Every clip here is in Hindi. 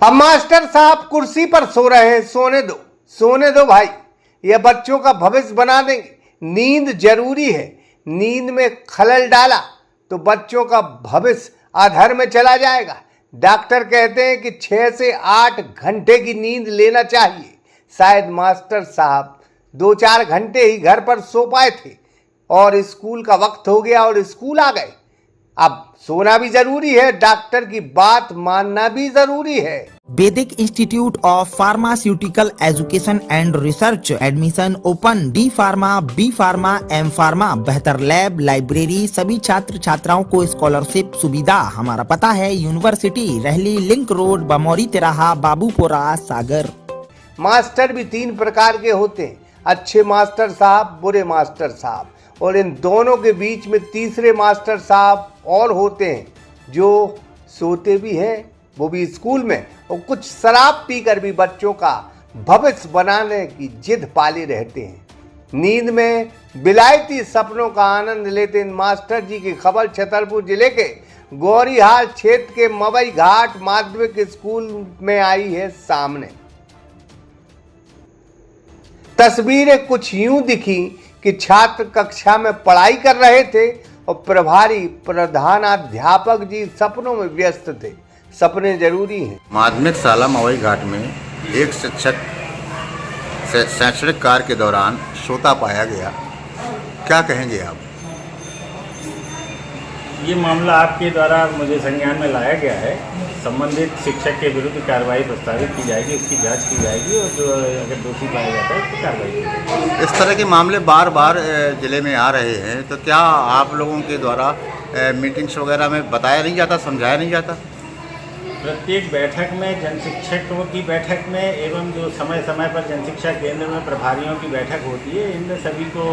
अब मास्टर साहब कुर्सी पर सो रहे हैं, सोने दो भाई, ये बच्चों का भविष्य बना देंगे। नींद जरूरी है, नींद में खलल डाला तो बच्चों का भविष्य अधर में चला जाएगा। डॉक्टर कहते हैं कि 6 से 8 घंटे की नींद लेना चाहिए। शायद मास्टर साहब 2-4 घंटे ही घर पर सो पाए थे और स्कूल का वक्त हो गया और स्कूल आ गए। अब सोना भी जरूरी है, डॉक्टर की बात मानना भी जरूरी है। Vedic institute of pharmaceutical education and research admission open. D pharma, B pharma, M pharma, बेहतर लैब, लाइब्रेरी, सभी छात्र छात्राओं को स्कॉलरशिप सुविधा। हमारा पता है यूनिवर्सिटी, रहली लिंक रोड, बमौरी तिराहा, बाबूपुरा, सागर। मास्टर भी 3 प्रकार के होते हैं, अच्छे मास्टर साहब, बुरे मास्टर साहब, और इन दोनों के बीच में तीसरे मास्टर साहब और होते हैं जो सोते भी हैं, वो भी स्कूल में, और कुछ शराब पीकर भी बच्चों का भविष्य बनाने की जिद पाले रहते हैं। नींद में विलायती सपनों का आनंद लेते इन मास्टर जी की खबर छतरपुर जिले के गौरीहाल क्षेत्र के मवई घाट माध्यमिक स्कूल में आई है सामने। तस्वीरें कुछ यूं दिखी कि छात्र कक्षा में पढ़ाई कर रहे थे और प्रभारी प्रधानाध्यापक जी सपनों में व्यस्त थे। सपने जरूरी हैं। माध्यमिक शाला मवई घाट में एक शिक्षक शैक्षणिक कार्य के दौरान सोता पाया गया, क्या कहेंगे आप? ये मामला आपके द्वारा मुझे संज्ञान में लाया गया है। संबंधित शिक्षक के विरुद्ध कार्रवाई प्रस्तावित की जाएगी, उसकी जांच की जाएगी और जो अगर दोषी पाया जाता है तो कार्रवाई की जाएगी। इस तरह के मामले बार बार जिले में आ रहे हैं, तो क्या आप लोगों के द्वारा मीटिंग्स वगैरह में बताया नहीं जाता, समझाया नहीं जाता? प्रत्येक बैठक में, जन शिक्षकों की बैठक में एवं जो समय समय पर जनशिक्षा केंद्र में प्रभारियों की बैठक होती है, इनमें सभी को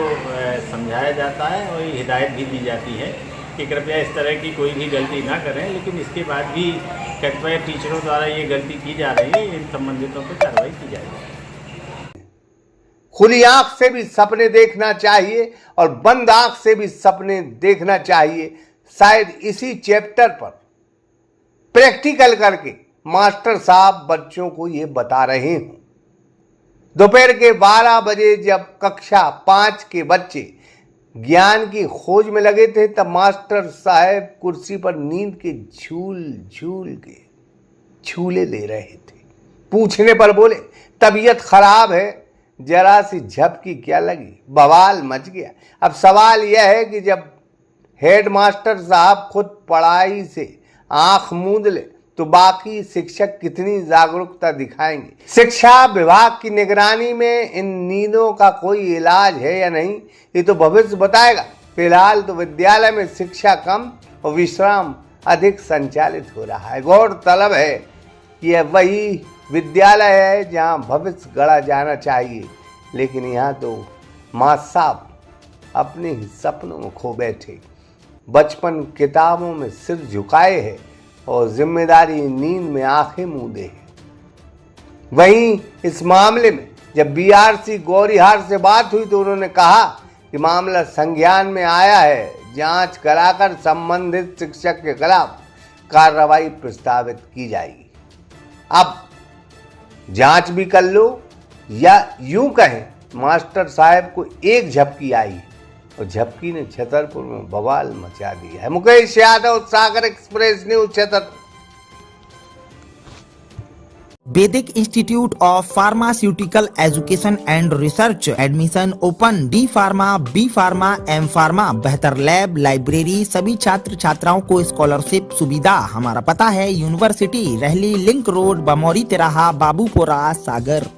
समझाया जाता है और हिदायत भी दी जाती है कि कृपया इस तरह की कोई भी गलती ना करें। लेकिन इसके बाद भी कतिपय टीचरों द्वारा ये गलती की जा रही है, इन संबंधितों पर कार्रवाई की जाएगी। खुली आंख से भी सपने देखना चाहिए और बंद आंख से भी सपने देखना चाहिए। शायद इसी चैप्टर पर प्रैक्टिकल करके मास्टर साहब बच्चों को ये बता रहे हों। दोपहर के 12 बजे जब कक्षा 5 के बच्चे ज्ञान की खोज में लगे थे, तब मास्टर साहब कुर्सी पर नींद के झूल झूल के झूले ले रहे थे। पूछने पर बोले तबीयत खराब है, जरा सी झपकी क्या लगी, बवाल मच गया। अब सवाल यह है कि जब हेड मास्टर साहब खुद पढ़ाई से आंख मूंद ले तो बाकी शिक्षक कितनी जागरूकता दिखाएंगे। शिक्षा विभाग की निगरानी में इन नींदों का कोई इलाज है या नहीं, ये तो भविष्य बताएगा। फिलहाल तो विद्यालय में शिक्षा कम और विश्राम अधिक संचालित हो रहा है। गौरतलब है कि यह वही विद्यालय है जहां भविष्य गढ़ा जाना चाहिए, लेकिन यहाँ तो माँ साहब अपने ही सपनों में खो बैठे। बचपन किताबों में सिर झुकाए है और जिम्मेदारी नींद में आंखें मूंदे हैं। वहीं इस मामले में जब बीआरसी गौरीहार से बात हुई तो उन्होंने कहा कि मामला संज्ञान में आया है, जांच कराकर संबंधित शिक्षक के खिलाफ कार्रवाई प्रस्तावित की जाएगी। अब जांच भी कर लो या यूं कहें मास्टर साहब को एक झपकी आई और झपकी ने छतरपुर में बवाल मचा दिया है। Mukesh Yadav, Sagar express news, Chhatarpur. Vedic institute of pharmaceutical education and research admission open. D pharma, B pharma, M pharma, बेहतर लैब, लाइब्रेरी, सभी छात्र छात्राओं को स्कॉलरशिप सुविधा। हमारा पता है यूनिवर्सिटी, रहली लिंक रोड, बमौरी तिराहा, बाबूपुरा, सागर।